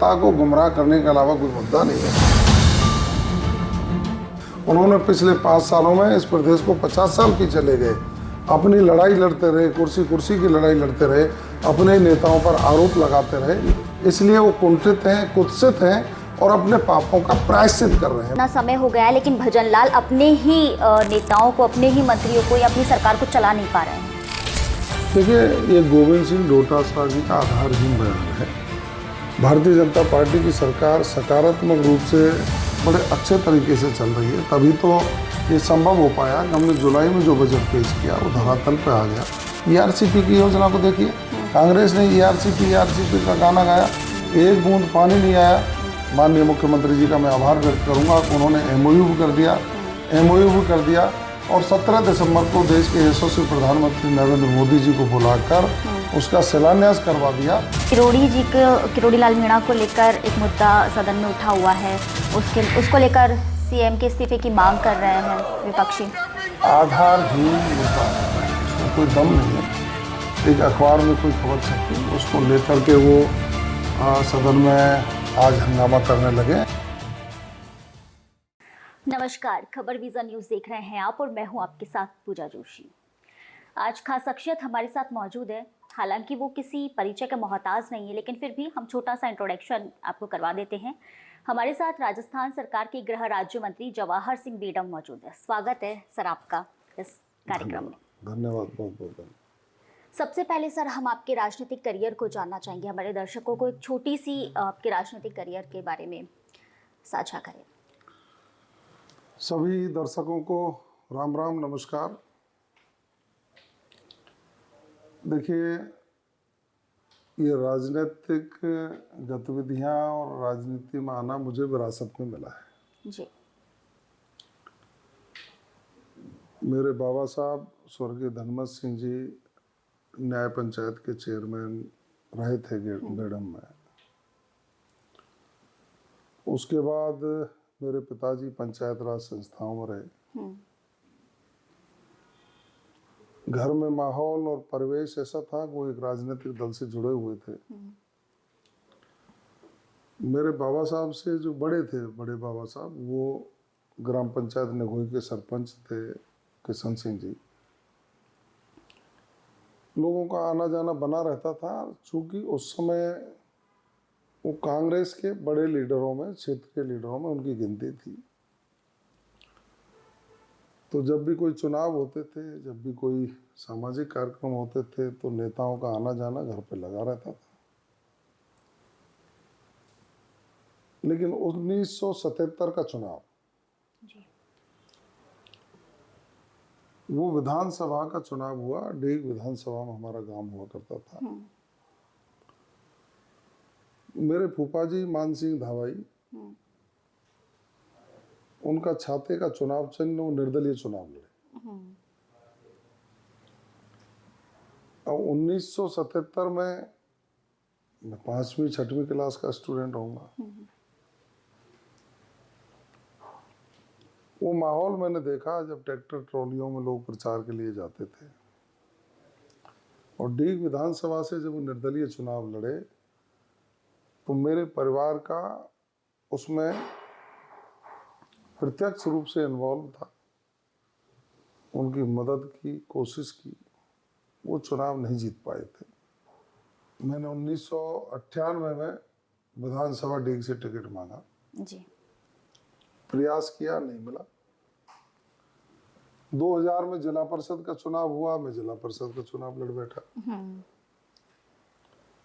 जनता को गुमराह करने के अलावा कोई मुद्दा नहीं है। उन्होंने पिछले 5 सालों में इस प्रदेश को 50 साल पीछे ले गए, अपनी लड़ाई लड़ते रहे, कुर्सी की लड़ाई लड़ते रहे, अपने नेताओं पर आरोप लगाते रहे, इसलिए वो कुंठित हैं, कुत्सित हैं और अपने पापों का प्रायश्चित कर रहे हैं। ना समय हो गया है, लेकिन भजन लाल अपने ही नेताओं को, अपने ही मंत्रियों को या अपनी सरकार को चला नहीं पा रहे हैं। देखिए, ये गोविंद सिंह डोटासरा जी का आधारहीन बयान है। भारतीय जनता पार्टी की सरकार सकारात्मक रूप से बड़े अच्छे तरीके से चल रही है, तभी तो ये संभव हो पाया कि हमने जुलाई में जो बजट पेश किया वो धरातल पे आ गया। ERCP की योजना को देखिए, कांग्रेस ने ERCP का गाना गाया, एक बूंद पानी नहीं आया। माननीय मुख्यमंत्री जी का मैं आभार व्यक्त करूंगा, उन्होंने MOU भी कर दिया और 17 दिसंबर को देश के यशस्वी प्रधानमंत्री नरेंद्र मोदी जी को बुलाकर उसका शिलान्यास करवा दिया। किरोड़ी लाल मीणा को लेकर एक मुद्दा सदन में उठा हुआ है, उसको लेकर CM के इस्तीफे की मांग कर रहे हैं विपक्षी। आधारहीन मुद्दा, उसमें कोई दम नहीं है। एक अखबार में कोई खबर छपी, उसको लेकर के वो सदन में आज हंगामा करने लगे। नमस्कार, खबर वीज़ा न्यूज़ देख रहे हैं आप और मैं हूं आपके साथ पूजा जोशी। आज खास शख्सियत हमारे साथ मौजूद है। हालांकि वो किसी परिचय का मोहताज नहीं है, लेकिन फिर भी हम छोटा सा इंट्रोडक्शन आपको करवा देते हैं। हमारे साथ राजस्थान सरकार के गृह राज्य मंत्री जवाहर सिंह बेडम मौजूद है। स्वागत है सर आपका इस कार्यक्रम में। धन्यवाद, बहुत बहुत। सबसे पहले सर, हम आपके राजनीतिक करियर को जानना चाहेंगे। हमारे दर्शकों को एक छोटी सी आपके राजनीतिक करियर के बारे में साझा करें। सभी दर्शकों को राम राम, नमस्कार। देखिए, ये राजनीतिक गतिविधियां और राजनीति में आना मुझे विरासत में मिला है जी। मेरे बाबा साहब स्वर्गीय धनमत सिंह जी न्याय पंचायत के चेयरमैन रहे थे बेडम में। उसके बाद मेरे पिताजी पंचायत राज संस्थाओं में रहे। घर में माहौल और परिवेश ऐसा था कि वो एक राजनीतिक दल से जुड़े हुए थे। मेरे बाबा साहब से जो बड़े थे, बड़े बाबा साहब, वो ग्राम पंचायत निगोई के सरपंच थे, किशन सिंह जी। लोगों का आना जाना बना रहता था, चूंकि उस समय वो कांग्रेस के बड़े लीडरों में, क्षेत्र के लीडरों में उनकी गिनती थी। तो जब भी कोई चुनाव होते थे, जब भी कोई सामाजिक कार्यक्रम होते थे, तो नेताओं का आना जाना घर पे लगा रहता था। लेकिन 1977 का चुनाव, वो विधानसभा का चुनाव हुआ। डेग विधानसभा में हमारा गांव हुआ करता था। मेरे फूफा जी मान सिंह धावाई, उनका छाते का चुनाव चिन्ह, वो निर्दलीय चुनाव लड़े। और 1977 में मैं 5वीं 6वीं क्लास का स्टूडेंट होऊंगा। वो माहौल मैंने देखा जब ट्रैक्टर ट्रॉलियों में लोग प्रचार के लिए जाते थे। और डीग विधानसभा से जब वो निर्दलीय चुनाव लड़े, तो मेरे परिवार का उसमें प्रत्यक्ष रूप से इन्वॉल्व था, उनकी मदद की कोशिश की। वो चुनाव नहीं जीत पाए थे। मैंने 1998 में विधानसभा डीग से टिकट मांगा जी। प्रयास किया, नहीं मिला। 2000 में जिला परिषद का चुनाव हुआ, मैं जिला परिषद का चुनाव लड़ बैठा।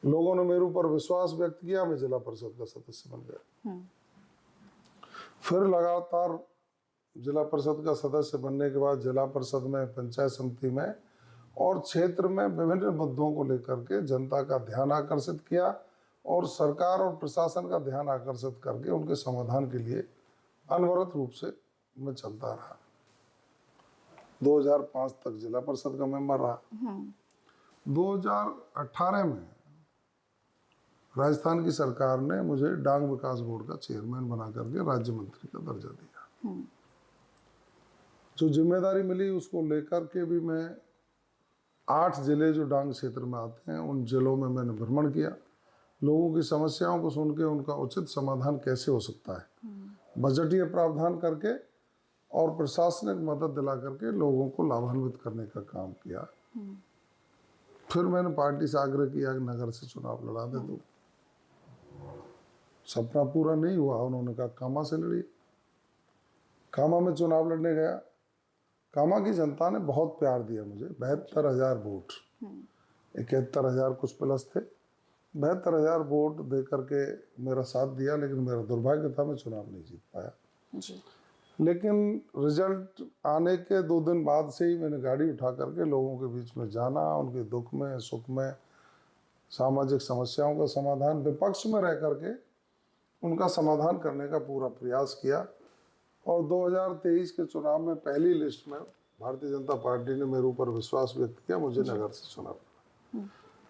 लोगों ने मेरे ऊपर विश्वास व्यक्त किया, मैं जिला परिषद का सदस्य बन गया। फिर लगातार जिला परिषद का सदस्य बनने के बाद जिला परिषद में, पंचायत समिति में और क्षेत्र में विभिन्न मुद्दों को लेकर के जनता का ध्यान आकर्षित किया और सरकार और प्रशासन का ध्यान आकर्षित करके उनके समाधान के लिए अनवरत रूप से मैं चलता रहा। 2005 तक जिला परिषद का मेंबर रहा। 2018 में राजस्थान की सरकार ने मुझे डांग विकास बोर्ड का चेयरमैन बना करके राज्य मंत्री का दर्जा दिया। जो जिम्मेदारी मिली उसको लेकर के भी मैं 8 जिले जो डांग क्षेत्र में आते हैं, उन जिलों में मैंने भ्रमण किया। लोगों की समस्याओं को सुन के उनका उचित समाधान कैसे हो सकता है, बजटीय प्रावधान करके और प्रशासनिक मदद दिला करके लोगों को लाभान्वित करने का काम किया। फिर मैंने पार्टी से आग्रह किया कि नगर से चुनाव लड़ा दे, तो सपना पूरा नहीं हुआ। उन्होंने कहा कामा से लड़िए। कामा में चुनाव लड़ने गया। कामा की जनता ने बहुत प्यार दिया मुझे, 72,000 वोट, 71,000 कुछ प्लस थे, 72,000 वोट दे करके मेरा साथ दिया। लेकिन मेरा दुर्भाग्य था, मैं चुनाव नहीं जीत पाया जी। लेकिन रिजल्ट आने के 2 दिन बाद से ही मैंने गाड़ी उठा करके लोगों के बीच में जाना, उनके दुख में सुख में, सामाजिक समस्याओं का समाधान, विपक्ष में रह करके उनका समाधान करने का पूरा प्रयास किया। और 2023 के चुनाव में पहली लिस्ट में भारतीय जनता पार्टी ने मेरे ऊपर विश्वास व्यक्त किया, मुझे नगर से चुना।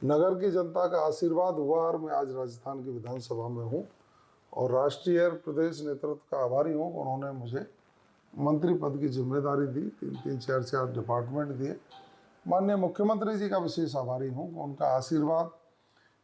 नगर की जनता का आशीर्वाद हुआ और मैं आज राजस्थान की विधानसभा में हूँ और राष्ट्रीय और प्रदेश नेतृत्व का आभारी हूँ। उन्होंने मुझे मंत्री पद की जिम्मेदारी दी, 3-3, 4-4 डिपार्टमेंट दिए। माननीय मुख्यमंत्री जी का विशेष आभारी हूँ, उनका आशीर्वाद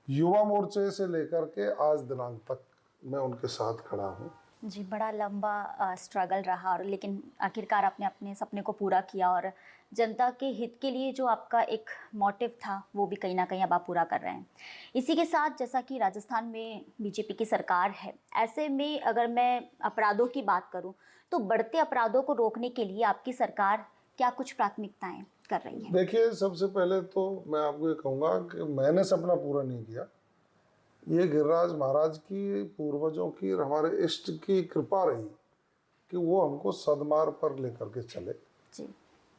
युवा मोर्चे से लेकर के आज दिनांक तक मैं उनके साथ खड़ा हूँ। जी, बड़ा लंबा स्ट्रगल रहा और लेकिन आखिरकार आपने अपने सपने को पूरा किया और जनता के हित के लिए जो आपका एक मोटिव था वो भी कहीं ना कहीं अब आप पूरा कर रहे हैं। इसी के साथ जैसा कि राजस्थान में बीजेपी की सरकार है, ऐसे में अगर मैं अपराधों की बात करूं तो बढ़ते अपराधों को रोकने के लिए आपकी सरकार क्या कुछ प्राथमिकताएं कर रही है? देखिए, सबसे पहले तो मैं आपको ये कहूँगा कि मैंने सपना पूरा नहीं किया, ये गिरिराज महाराज की, पूर्वजों की और हमारे इष्ट की कृपा रही कि वो हमको सदमार्ग पर लेकर के चले जी।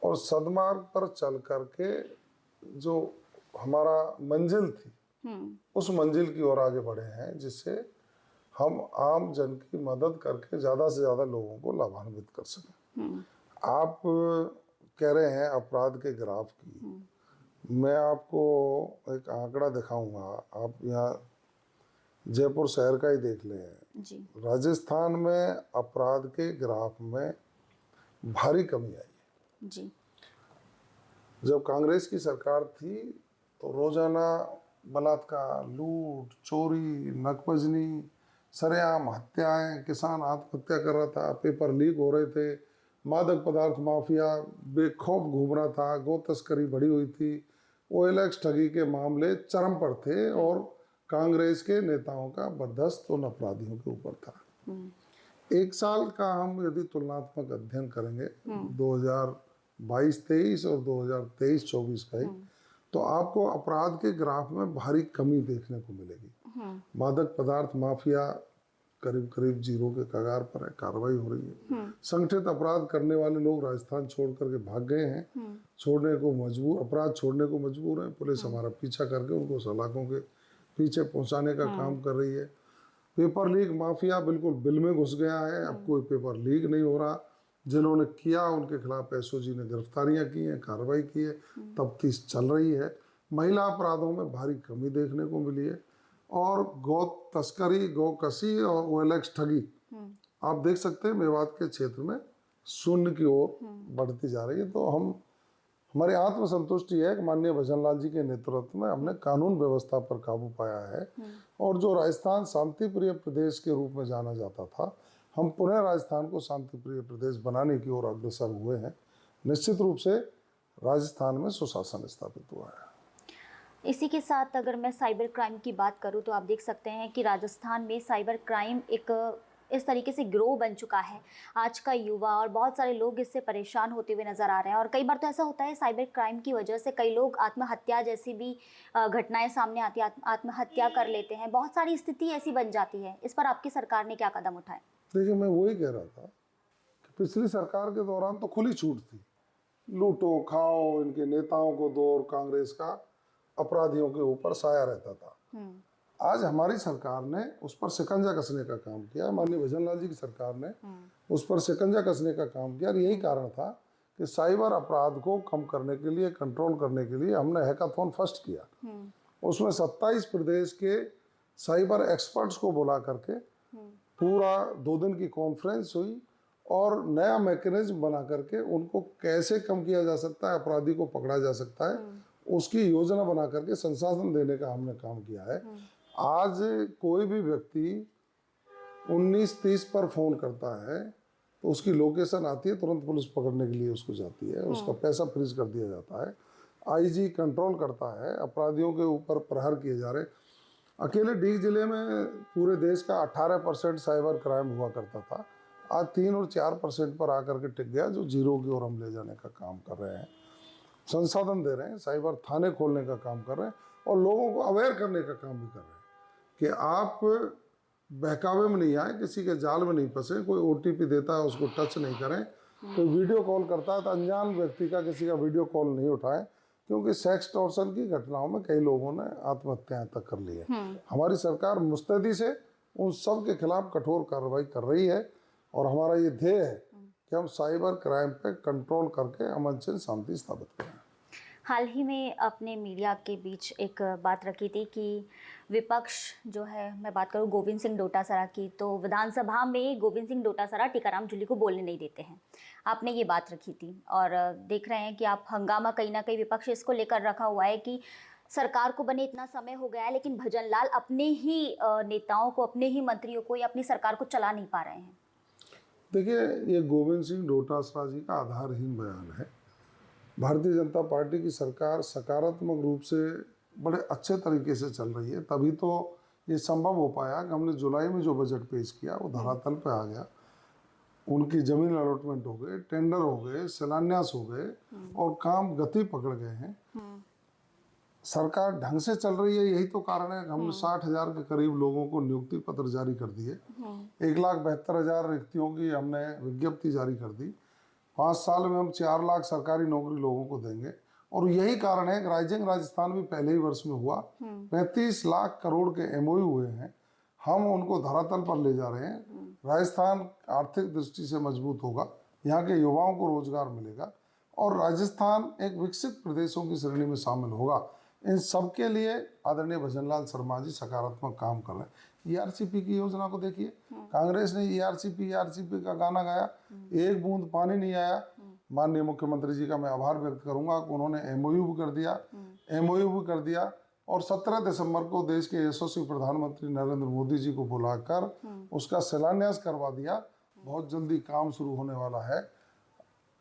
और सदमार्ग पर चल करके जो हमारा मंजिल थी उस मंजिल की ओर आगे बढ़े हैं, जिससे हम आम जन की मदद करके ज़्यादा से ज़्यादा लोगों को लाभान्वित कर सकें। आप कह रहे हैं अपराध के ग्राफ की, मैं आपको एक आंकड़ा दिखाऊंगा। आप यहाँ जयपुर शहर का ही देख लें जी। राजस्थान में अपराध के ग्राफ में भारी कमी आई है। जी। जब कांग्रेस की सरकार थी तो रोजाना बलात्कार, लूट, चोरी, नकबजनी, सरेआम हत्याएं, किसान आत्महत्या कर रहा था, पेपर लीक हो रहे थे, मादक पदार्थ माफिया बेखौफ घूम रहा था, गो तस्करी बढ़ी हुई थी, OLX ठगी के मामले चरम पर थे और कांग्रेस के नेताओं का बर्दाश्त उन अपराधियों के ऊपर था। एक साल का हम यदि तुलनात्मक अध्ययन करेंगे 2022-23 और 2023-24 का ही, तो आपको अपराध के ग्राफ में भारी कमी देखने को मिलेगी। मादक पदार्थ माफिया करीब करीब जीरो के कगार पर है, कार्रवाई हो रही है। संगठित अपराध करने वाले लोग राजस्थान छोड़ करके भाग गए हैं, छोड़ने को मजबूर, अपराध छोड़ने को मजबूर है। पुलिस हमारा पीछा करके उनको सलाखों के पीछे पहुंचाने का काम कर रही है। पेपर लीक माफिया बिल्कुल बिल में घुस गया है, अब कोई पेपर लीक नहीं हो रहा। जिन्होंने किया उनके खिलाफ SOG ने गिरफ्तारियां की हैं, कार्रवाई की है, तफ्तीश चल रही है। महिला अपराधों में भारी कमी देखने को मिली है और गौ तस्करी, गौ कसी और OLX ठगी आप देख सकते हैं मेवात के क्षेत्र में शून्य की ओर बढ़ती जा रही है। तो हमारी आत्मसंतुष्टि है कि माननीय भजन लाल जी के नेतृत्व में हमने कानून व्यवस्था पर काबू पाया है और जो राजस्थान शांति प्रिय प्रदेश के रूप में जाना जाता था, हम पुनः राजस्थान को शांति प्रिय प्रदेश बनाने की ओर अग्रसर हुए हैं। निश्चित रूप से राजस्थान में सुशासन स्थापित हुआ है। इसी के साथ अगर मैं साइबर क्राइम की बात करूं तो आप देख सकते हैं कि राजस्थान में साइबर क्राइम एक इस तरीके से ग्रो बन चुका है। आज का युवा और बहुत सारे लोग इससे परेशान होते हुए नज़र आ रहे हैं और कई बार तो ऐसा होता है साइबर क्राइम की वजह से कई लोग आत्महत्या जैसी भी घटनाएं सामने आती है, आत्महत्या कर लेते हैं। बहुत सारी स्थिति ऐसी बन जाती है। इस पर आपकी सरकार ने क्या कदम उठाए? देखिए, मैं वही कह रहा था कि पिछली सरकार के दौरान तो खुली छूट थी, लूटो खाओ, इनके नेताओं को दो और कांग्रेस का अपराधियों के ऊपर साया रहता था। आज हमारी सरकार ने उस पर शिकंजा कसने का काम किया। माननीय भजन लाल जी की सरकार ने उस पर शिकंजा कसने का काम किया और यही कारण था कि साइबर अपराध को कम करने के लिए, कंट्रोल करने के लिए हमने हैकाथॉन फर्स्ट किया। उसमें 27 प्रदेश के साइबर एक्सपर्ट्स को बुला करके पूरा 2 दिन की कॉन्फ्रेंस हुई और नया मैकेनिज्म बना करके उनको कैसे कम किया जा सकता है, अपराधी को पकड़ा जा सकता है, उसकी योजना बना करके संसाधन देने का हमने काम किया है। आज कोई भी व्यक्ति 19:30 पर फ़ोन करता है तो उसकी लोकेशन आती है, तुरंत पुलिस पकड़ने के लिए उसको जाती है, उसका पैसा फ्रीज कर दिया जाता है। आईजी कंट्रोल करता है, अपराधियों के ऊपर प्रहार किए जा रहे। अकेले डीग जिले में पूरे देश का 18% साइबर क्राइम हुआ करता था, आज 3 और 4% पर आकर के टिक गया, जो जीरो की ओर हम ले जाने का काम कर रहे हैं। संसाधन दे रहे हैं, साइबर थाने खोलने का काम कर रहे हैं और लोगों को अवेयर करने का काम भी कर रहे हैं कि आप बहकावे में नहीं आए, किसी के जाल में नहीं फंसे। कोई ओटीपी देता है उसको टच नहीं करें, कोई वीडियो कॉल करता है तो अनजान व्यक्ति का किसी का वीडियो कॉल नहीं उठाएं, क्योंकि सेक्स टॉर्शन की घटनाओं में कई लोगों ने आत्महत्याएं तक कर ली है। हमारी सरकार मुस्तैदी से उन सब के खिलाफ कठोर कार्रवाई कर रही है और हमारा ये ध्येय है कि हम साइबर क्राइम पे कंट्रोल करके अमन से शांति स्थापित करें। हाल ही में अपने मीडिया के बीच एक बात रखी थी कि विपक्ष जो है, मैं बात करूँ गोविंद सिंह डोटासरा की, तो विधानसभा में गोविंद सिंह डोटासरा टीकाराम जूली को बोलने नहीं देते हैं। आपने ये बात रखी थी और देख रहे हैं कि आप हंगामा कहीं ना कहीं विपक्ष इसको लेकर रखा हुआ है कि सरकार को बने इतना समय हो गया है, लेकिन भजन लाल अपने ही नेताओं को, अपने ही मंत्रियों को या अपनी सरकार को चला नहीं पा रहे हैं। देखिए, ये गोविंद सिंह डोटासरा जी का आधारहीन बयान है। भारतीय जनता पार्टी की सरकार सकारात्मक रूप से बड़े अच्छे तरीके से चल रही है, तभी तो ये संभव हो पाया कि हमने जुलाई में जो बजट पेश किया वो धरातल पे आ गया। उनकी जमीन अलॉटमेंट हो गए, टेंडर हो गए, शिलान्यास हो गए और काम गति पकड़ गए हैं। सरकार ढंग से चल रही है, यही तो कारण है कि हमने 60,000 के करीब लोगों को नियुक्ति पत्र जारी कर दिए। 1,72,000 रिक्तियों की हमने विज्ञप्ति जारी कर दी। 5 साल में हम 4 लाख सरकारी नौकरी लोगों को देंगे और यही कारण है कि राइजिंग राजस्थान भी पहले ही वर्ष में हुआ। 35 लाख करोड़ के एमओयू हुए हैं, हम उनको धरातल पर ले जा रहे हैं। राजस्थान आर्थिक दृष्टि से मजबूत होगा, यहाँ के युवाओं को रोजगार मिलेगा और राजस्थान एक विकसित प्रदेशों की श्रेणी में शामिल होगा। इन सब के लिए आदरणीय भजनलाल शर्मा जी सकारात्मक काम कर रहे हैं। ईआरसीपी की योजना को देखिए, कांग्रेस ने ईआरसीपी का गाना गाया, एक बूंद पानी नहीं आया। माननीय मुख्यमंत्री जी का मैं आभार व्यक्त करूंगा कि उन्होंने एमओयू भी कर दिया और 17 दिसंबर को देश के यशस्वी प्रधानमंत्री नरेंद्र मोदी जी को बुलाकर उसका शिलान्यास करवा दिया। बहुत जल्दी काम शुरू होने वाला है।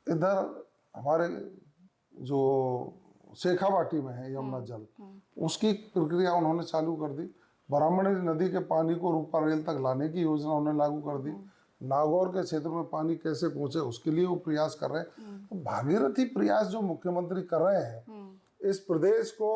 इधर हमारे जो शेखावाटी में है यमुना जल, उसकी प्रक्रिया उन्होंने चालू कर दी। ब्राह्मणी नदी के पानी को रूपा रेल तक लाने की योजना उन्होंने लागू कर दी। नागौर के क्षेत्र में पानी कैसे पहुंचे उसके लिए वो प्रयास कर रहे हैं। तो भागीरथी प्रयास जो मुख्यमंत्री कर रहे हैं, इस प्रदेश को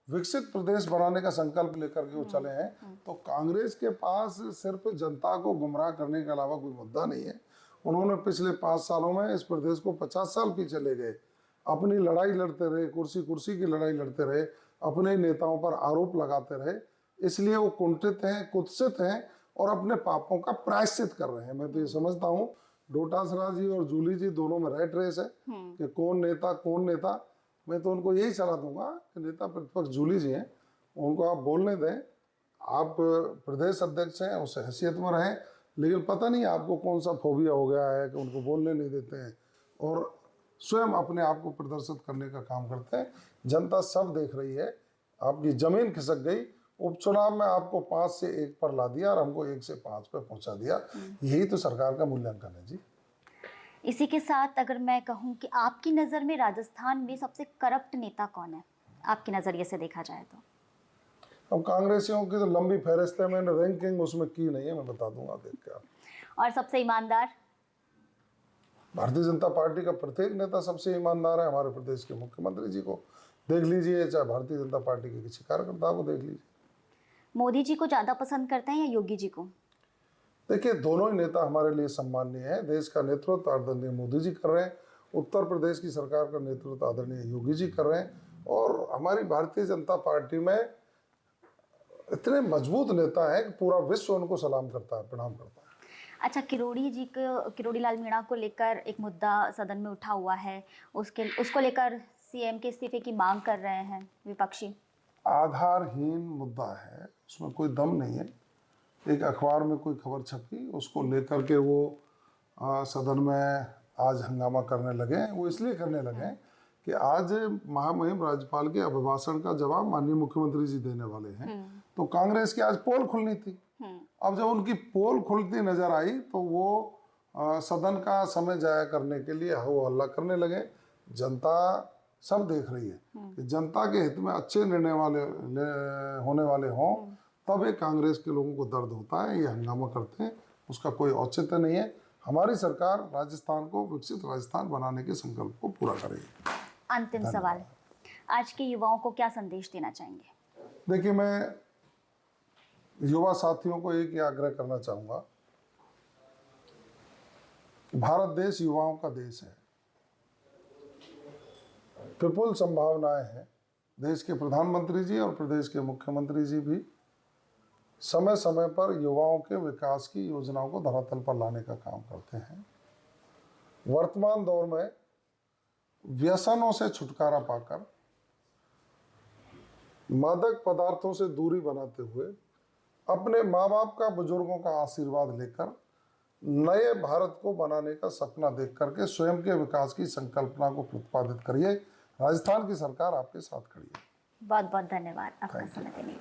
विकसित प्रदेश बनाने का संकल्प लेकर के वो चले हैं। तो कांग्रेस के पास सिर्फ जनता को गुमराह करने के अलावा कोई मुद्दा नहीं है। उन्होंने पिछले 5 सालों में इस प्रदेश को 50 साल पीछे ले गए, अपनी लड़ाई लड़ते रहे, कुर्सी की लड़ाई लड़ते रहे, अपने नेताओं पर आरोप लगाते रहे। इसलिए वो कुंठित हैं, कुत्सित हैं और अपने पापों का प्रायश्चित कर रहे हैं। मैं तो ये समझता हूँ डोटासरा जी और जूली जी दोनों में रेट रेस है कि कौन नेता। मैं तो उनको यही सलाह दूंगा कि नेता प्रतिपक्ष जूली जी हैं, उनको आप बोलने दें। आप प्रदेश अध्यक्ष हैं, उस हैसियत में रहें, लेकिन पता नहीं आपको कौन सा फोबिया हो गया है कि उनको बोलने नहीं देते हैं और स्वयं अपने आप को प्रदर्शित करने का काम करते हैं। जनता सब देख रही है, आपकी जमीन खिसक गई। उपचुनाव में आपको 5 से 1 पर ला दिया और हमको 1 से 5 पर पहुंचा दिया। यही तो सरकार का मूल्यांकन है जी। इसी के साथ अगर मैं कहूं कि आपकी नज़र में राजस्थान में सबसे करप्ट नेता कौन है, आपके नज़रिए से देखा जाए तो? अब कांग्रेसियों की तो लंबी फहरिस्त है, मैंने रैंकिंग उसमें की नहीं है, मैं बता दूंगा देख के आप। और सबसे ईमानदार? भारतीय जनता पार्टी का प्रत्येक नेता सबसे ईमानदार है। हमारे प्रदेश के मुख्यमंत्री जी को देख लीजिए, चाहे भारतीय जनता पार्टी के किसी कार्यकर्ता को देख लीजिए। मोदी जी को ज़्यादा पसंद करते हैं या योगी जी को? देखिए, दोनों ही नेता हमारे लिए सम्माननीय है। देश का नेतृत्व आदरणीय मोदी जी कर रहे हैं, उत्तर प्रदेश की सरकार का नेतृत्व आदरणीय योगी जी कर रहे हैं और हमारी भारतीय जनता पार्टी में इतने मजबूत नेता है कि पूरा विश्व उनको सलाम करता है, प्रणाम करता है। अच्छा, किरोड़ी लाल मीणा को लेकर एक मुद्दा सदन में उठा हुआ है, उसको लेकर सीएम के इस्तीफे की मांग कर रहे हैं विपक्षी। आधारहीन मुद्दा है, उसमें कोई दम नहीं है। एक अखबार में कोई खबर छपी, उसको लेकर के वो सदन में आज हंगामा करने लगे। वो इसलिए करने लगे कि आज महामहिम राज्यपाल के अभिभाषण का जवाब माननीय मुख्यमंत्री जी देने वाले हैं। तो कांग्रेस की आज पोल खुलनी थी। अब जब उनकी पोल खुलती नजर आई तो वो सदन का समय जाया करने के लिए हो हल्ला करने लगे। जनता सब देख रही है कि जनता के हित में अच्छे निर्णय होने वाले हों तब ये कांग्रेस के लोगों को दर्द होता है, ये हंगामा करते हैं, उसका कोई औचित्य नहीं है। हमारी सरकार राजस्थान को विकसित राजस्थान बनाने के संकल्प को पूरा करेगी। अंतिम सवाल, आज के युवाओं को क्या संदेश देना चाहेंगे? देखिए, मैं युवा साथियों को एक ही आग्रह करना चाहूँगा, भारत देश युवाओं का देश है, विपुल संभावनाएं हैं। देश के प्रधानमंत्री जी और प्रदेश के मुख्यमंत्री जी भी समय समय पर युवाओं के विकास की योजनाओं को धरातल पर लाने का काम करते हैं। वर्तमान दौर में व्यसनों से छुटकारा पाकर मादक पदार्थों से दूरी बनाते हुए अपने माँ बाप का, बुजुर्गों का आशीर्वाद लेकर नए भारत को बनाने का सपना देख करके स्वयं के विकास की संकल्पना को प्रतिपादित करिए। राजस्थान की सरकार आपके साथ खड़ी है। बहुत बहुत धन्यवाद आपका समय देने के लिए।